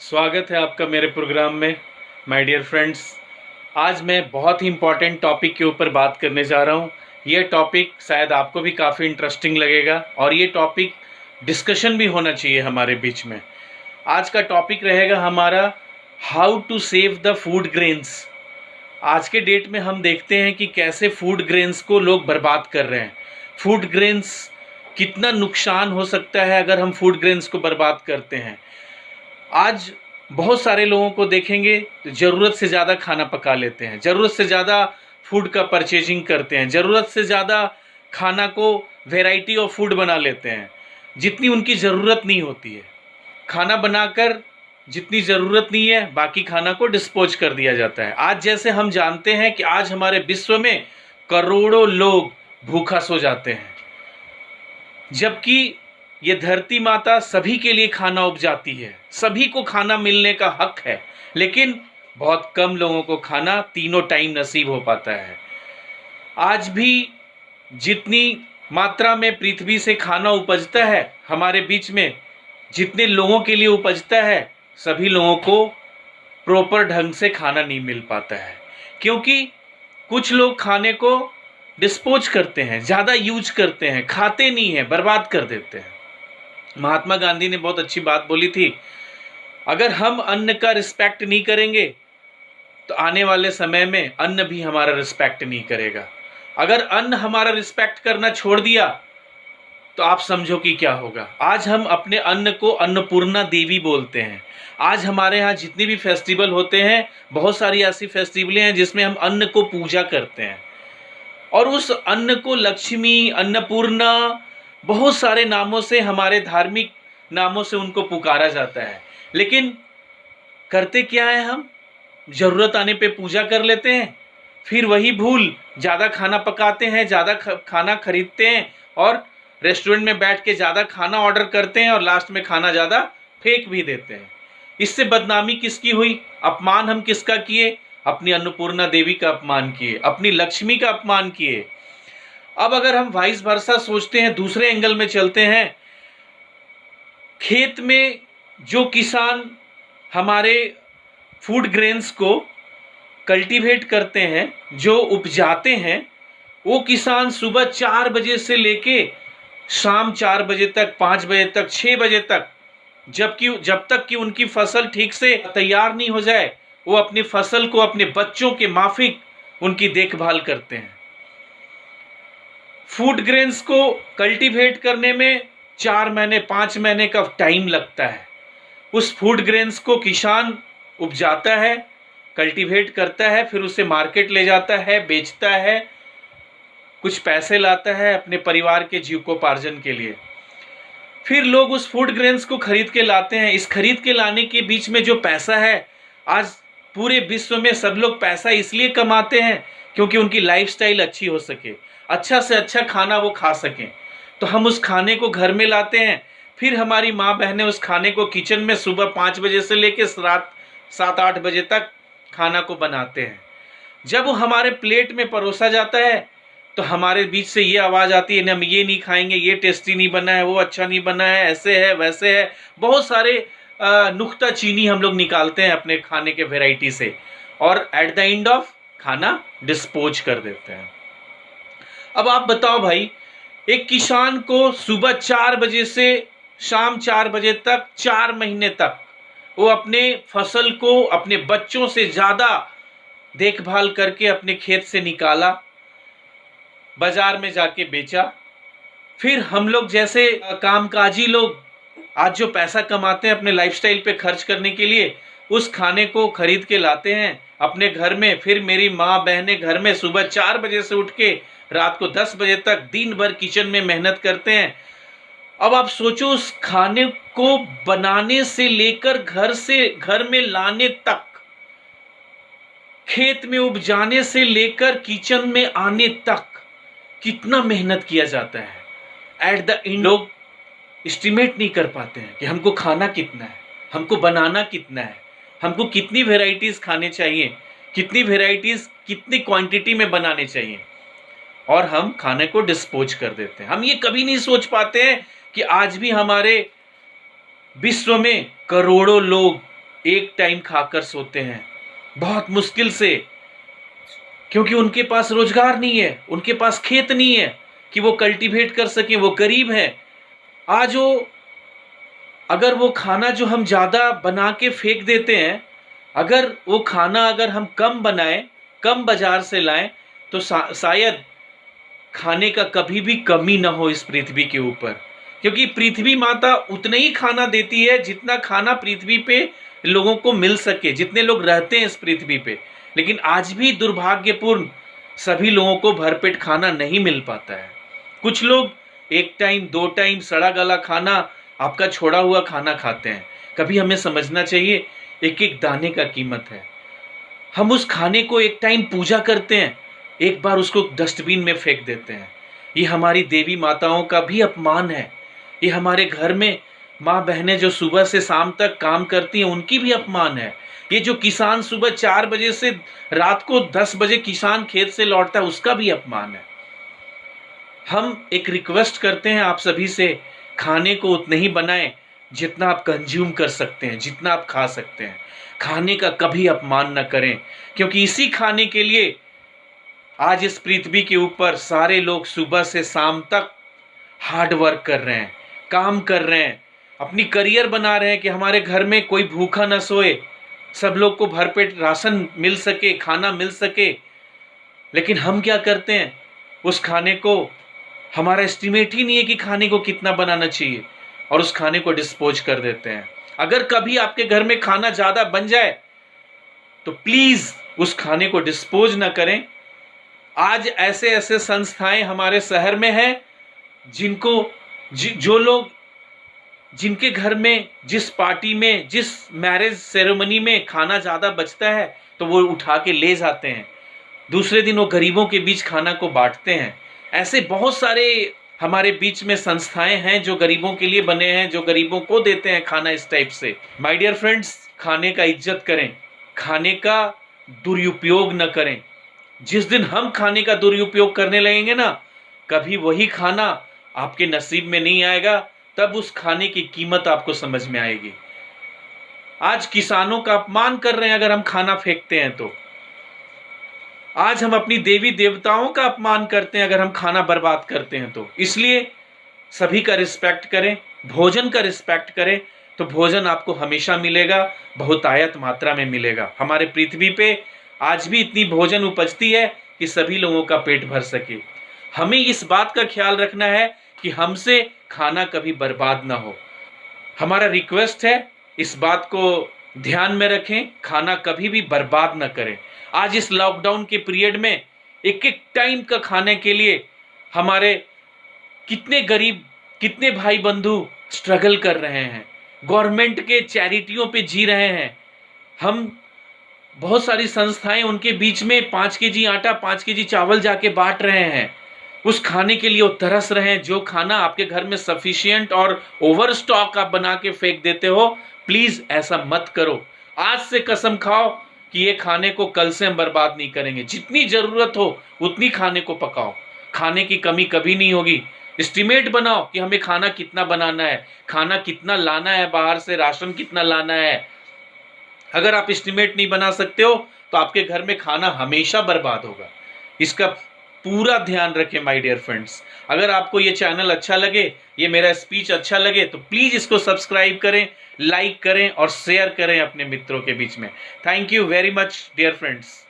स्वागत है आपका मेरे प्रोग्राम में माय डियर फ्रेंड्स। आज मैं बहुत ही इम्पॉर्टेंट टॉपिक के ऊपर बात करने जा रहा हूँ। ये टॉपिक शायद आपको भी काफ़ी इंटरेस्टिंग लगेगा और ये टॉपिक डिस्कशन भी होना चाहिए हमारे बीच में। आज का टॉपिक रहेगा हमारा how to save the food grains. आज के डेट में हम देखते हैं कि कैसे फूड ग्रेन्स को लोग बर्बाद कर रहे हैं। फूड ग्रेन्स कितना नुकसान हो सकता है अगर हम फूड ग्रेन्स को बर्बाद करते हैं। आज बहुत सारे लोगों को देखेंगे तो ज़रूरत से ज़्यादा खाना पका लेते हैं, ज़रूरत से ज़्यादा फूड का परचेजिंग करते हैं, ज़रूरत से ज़्यादा खाना को वैरायटी ऑफ फूड बना लेते हैं जितनी उनकी ज़रूरत नहीं होती है। खाना बनाकर जितनी ज़रूरत नहीं है बाकी खाना को डिस्पोज कर दिया जाता है। आज जैसे हम जानते हैं कि आज हमारे विश्व में करोड़ों लोग भूखा सो जाते हैं, जबकि ये धरती माता सभी के लिए खाना उपजाती है, सभी को खाना मिलने का हक है, लेकिन बहुत कम लोगों को खाना तीनों टाइम नसीब हो पाता है। आज भी जितनी मात्रा में पृथ्वी से खाना उपजता है हमारे बीच में, जितने लोगों के लिए उपजता है, सभी लोगों को प्रॉपर ढंग से खाना नहीं मिल पाता है, क्योंकि कुछ लोग खाने को डिस्पोज करते हैं, ज़्यादा यूज करते हैं, खाते नहीं हैं, बर्बाद कर देते हैं। महात्मा गांधी ने बहुत अच्छी बात बोली थी, अगर हम अन्न का रिस्पेक्ट नहीं करेंगे तो आने वाले समय में अन्न भी हमारा रिस्पेक्ट नहीं करेगा। अगर अन्न हमारा रिस्पेक्ट करना छोड़ दिया तो आप समझो कि क्या होगा। आज हम अपने अन्न को अन्नपूर्णा देवी बोलते हैं। आज हमारे यहाँ जितने भी फेस्टिवल होते हैं, बहुत सारी ऐसी फेस्टिवलें हैं जिसमें हम अन्न को पूजा करते हैं और उस अन्न को लक्ष्मी, अन्नपूर्णा, बहुत सारे नामों से, हमारे धार्मिक नामों से उनको पुकारा जाता है। लेकिन करते क्या है, हम ज़रूरत आने पे पूजा कर लेते हैं, फिर वही भूल, ज़्यादा खाना पकाते हैं, ज़्यादा खाना खरीदते हैं और रेस्टोरेंट में बैठ के ज़्यादा खाना ऑर्डर करते हैं और लास्ट में खाना ज़्यादा फेंक भी देते हैं। इससे बदनामी किसकी हुई, अपमान हम किसका किए? अपनी अन्नपूर्णा देवी का अपमान किए, अपनी लक्ष्मी का अपमान किए। अब अगर हम वाइस वर्सा सोचते हैं, दूसरे एंगल में चलते हैं, खेत में जो किसान हमारे फूड ग्रेन्स को कल्टीवेट करते हैं, जो उपजाते हैं, वो किसान सुबह 4 बजे से लेके शाम 4 बजे तक, 5 बजे तक, 6 बजे तक, जब तक कि उनकी फसल ठीक से तैयार नहीं हो जाए, वो अपनी फसल को अपने बच्चों के माफिक उनकी देखभाल करते हैं। फूड ग्रेन्स को कल्टीवेट करने में 4 महीने 5 महीने का टाइम लगता है। उस फूड ग्रेन्स को किसान उपजाता है, कल्टीवेट करता है, फिर उसे मार्केट ले जाता है, बेचता है, कुछ पैसे लाता है अपने परिवार के जीविकोपार्जन के लिए। फिर लोग उस फूड ग्रेन्स को खरीद के लाते हैं। इस खरीद के लाने के बीच में जो पैसा है, आज पूरे विश्व में सब लोग पैसा इसलिए कमाते हैं क्योंकि उनकी लाइफस्टाइल अच्छी हो सके, अच्छा से अच्छा खाना वो खा सकें। तो हम उस खाने को घर में लाते हैं, फिर हमारी माँ बहनें उस खाने को किचन में सुबह 5 बजे से लेकर रात 7-8 बजे तक खाना को बनाते हैं। जब वो हमारे प्लेट में परोसा जाता है तो हमारे बीच से ये आवाज़ आती है, ना हम ये नहीं खाएंगे, ये टेस्टी नहीं बना है, वो अच्छा नहीं बना है, ऐसे है वैसे है। बहुत सारे नुक्ताचीनी हम लोग निकालते हैं अपने खाने के वैरायटी से और एट द एंड ऑफ खाना डिस्पोज कर देते हैं। अब आप बताओ भाई, एक किसान को सुबह 4 बजे से शाम 4 बजे तक, 4 महीने तक वो अपने फसल को अपने बच्चों से ज़्यादा देखभाल करके अपने खेत से निकाला, बाजार में जाके बेचा। फिर हम लोग जैसे कामकाजी लोग आज जो पैसा कमाते हैं अपने लाइफस्टाइल पे खर्च करने के लिए, उस खाने को खरीद के लाते हैं अपने घर में। फिर मेरी माँ बहनें घर में सुबह 4 बजे से उठ के रात को 10 बजे तक दिन भर किचन में मेहनत करते हैं। अब आप सोचो, उस खाने को बनाने से लेकर घर में लाने तक, खेत में उपजाने से लेकर किचन में आने तक कितना मेहनत किया जाता है। एट द एंड लोग एस्टिमेट नहीं कर पाते हैं कि हमको खाना कितना है, हमको बनाना कितना है, हमको कितनी वेराइटीज़ खाने चाहिए, कितनी वेराइटीज़ कितनी क्वांटिटी में बनाने चाहिए, और हम खाने को डिस्पोज कर देते हैं। हम ये कभी नहीं सोच पाते हैं कि आज भी हमारे विश्व में करोड़ों लोग एक टाइम खाकर सोते हैं, बहुत मुश्किल से, क्योंकि उनके पास रोजगार नहीं है, उनके पास खेत नहीं है कि वो कल्टीवेट कर सकें, वो गरीब है। आज वो, अगर वो खाना जो हम ज़्यादा बना के फेंक देते हैं, अगर वो खाना अगर हम कम बनाएं, कम बाजार से लाएं, तो शायद खाने का कभी भी कमी ना हो इस पृथ्वी के ऊपर। क्योंकि पृथ्वी माता उतना ही खाना देती है जितना खाना पृथ्वी पे लोगों को मिल सके, जितने लोग रहते हैं इस पृथ्वी पे। लेकिन आज भी दुर्भाग्यपूर्ण सभी लोगों को भरपेट खाना नहीं मिल पाता है। कुछ लोग एक टाइम, दो टाइम सड़ा गला खाना, आपका छोड़ा हुआ खाना खाते हैं। कभी हमें समझना चाहिए एक एक दाने का कीमत है। हम उस खाने को एक टाइम पूजा करते हैं, एक बार उसको डस्टबिन में फेंक देते हैं। ये हमारी देवी माताओं का भी अपमान है। ये हमारे घर में माँ बहनें जो सुबह से शाम तक काम करती हैं, उनकी भी अपमान है। ये जो किसान सुबह 4 बजे से रात को 10 बजे किसान खेत से लौटता है, उसका भी अपमान है। हम एक रिक्वेस्ट करते हैं आप सभी से, खाने को उतना ही बनाएं जितना आप कंज्यूम कर सकते हैं, जितना आप खा सकते हैं। खाने का कभी अपमान न करें, क्योंकि इसी खाने के लिए आज इस पृथ्वी के ऊपर सारे लोग सुबह से शाम तक हार्ड वर्क कर रहे हैं, काम कर रहे हैं, अपनी करियर बना रहे हैं कि हमारे घर में कोई भूखा न सोए, सब लोग को भरपेट राशन मिल सके, खाना मिल सके। लेकिन हम क्या करते हैं, उस खाने को, हमारा एस्टिमेट ही नहीं है कि खाने को कितना बनाना चाहिए, और उस खाने को डिस्पोज कर देते हैं। अगर कभी आपके घर में खाना ज़्यादा बन जाए तो प्लीज़ उस खाने को डिस्पोज ना करें। आज ऐसे ऐसे संस्थाएं हमारे शहर में हैं जिनको जो लोग, जिनके घर में, जिस पार्टी में, जिस मैरिज सेरेमनी में खाना ज़्यादा बचता है तो वो उठा के ले जाते हैं, दूसरे दिन वो गरीबों के बीच खाना को बांटते हैं। ऐसे बहुत सारे हमारे बीच में संस्थाएं हैं जो गरीबों के लिए बने हैं, जो गरीबों को देते हैं खाना इस टाइप से। माय डियर फ्रेंड्स, खाने का इज्जत करें, खाने का दुरुपयोग न करें। जिस दिन हम खाने का दुरुपयोग करने लगेंगे ना, कभी वही खाना आपके नसीब में नहीं आएगा, तब उस खाने की कीमत आपको समझ में आएगी। आज किसानों का अपमान कर रहे हैं अगर हम खाना फेंकते हैं तो। आज हम अपनी देवी देवताओं का अपमान करते हैं अगर हम खाना बर्बाद करते हैं तो। इसलिए सभी का रिस्पेक्ट करें, भोजन का रिस्पेक्ट करें, तो भोजन आपको हमेशा मिलेगा, बहुतायत मात्रा में मिलेगा। हमारे पृथ्वी पे आज भी इतनी भोजन उपजती है कि सभी लोगों का पेट भर सके। हमें इस बात का ख्याल रखना है कि हमसे खाना कभी बर्बाद ना हो। हमारा रिक्वेस्ट है, इस बात को ध्यान में रखें, खाना कभी भी बर्बाद ना करें। आज इस लॉकडाउन के पीरियड में एक एक टाइम का खाने के लिए हमारे कितने गरीब, कितने भाई बंधु स्ट्रगल कर रहे हैं, गवर्नमेंट के चैरिटियों पे जी रहे हैं। हम बहुत सारी संस्थाएं उनके बीच में 5 केजी आटा, 5 केजी चावल जाके बांट रहे हैं। उस खाने के लिए वो तरस रहे हैं जो खाना आपके घर में सफिशिएंट और ओवर स्टॉक आप बना के फेंक देते हो। प्लीज ऐसा मत करो। आज से कसम खाओ कि ये खाने को कल से हम बर्बाद नहीं करेंगे। जितनी जरूरत हो उतनी खाने को पकाओ, खाने की कमी कभी नहीं होगी। एस्टिमेट बनाओ कि हमें खाना कितना बनाना है, खाना कितना लाना है बाहर से, राशन कितना लाना है। अगर आप एस्टिमेट नहीं बना सकते हो तो आपके घर में खाना हमेशा बर्बाद होगा। इसका पूरा ध्यान रखें माय डियर फ्रेंड्स। अगर आपको ये चैनल अच्छा लगे, ये मेरा स्पीच अच्छा लगे, तो प्लीज इसको सब्सक्राइब करें, लाइक करें और शेयर करें अपने मित्रों के बीच में। Thank you very much dear friends.